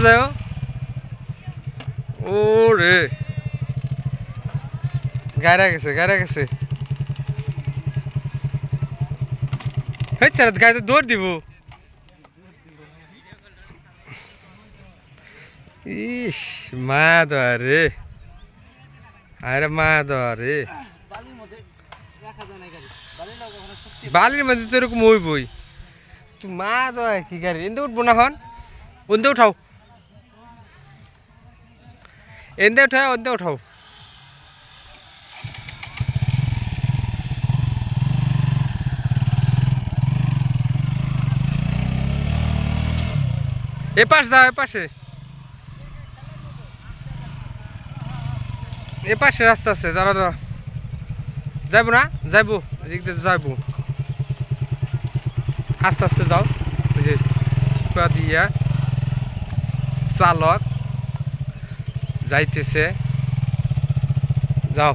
যাও ও রে গায়রা গেছে হেই স্যার গায়ে দৌড় দিব ইস মা দরে আরে মা দরে বালির মধ্যে তো এরকম হইবই তুই মা দয় কি গাড়ি এনতে উঠবো না হন ওনতে উঠাও ওনতে উঠাও এপাশ দাও এপাশে রাস্তা আছে দাঁড়া যাইবো না যাইবো এদিক দিয়ে যাইবো আস্তে যাও ওই যে দিয়া চালক যাইতেছে যাও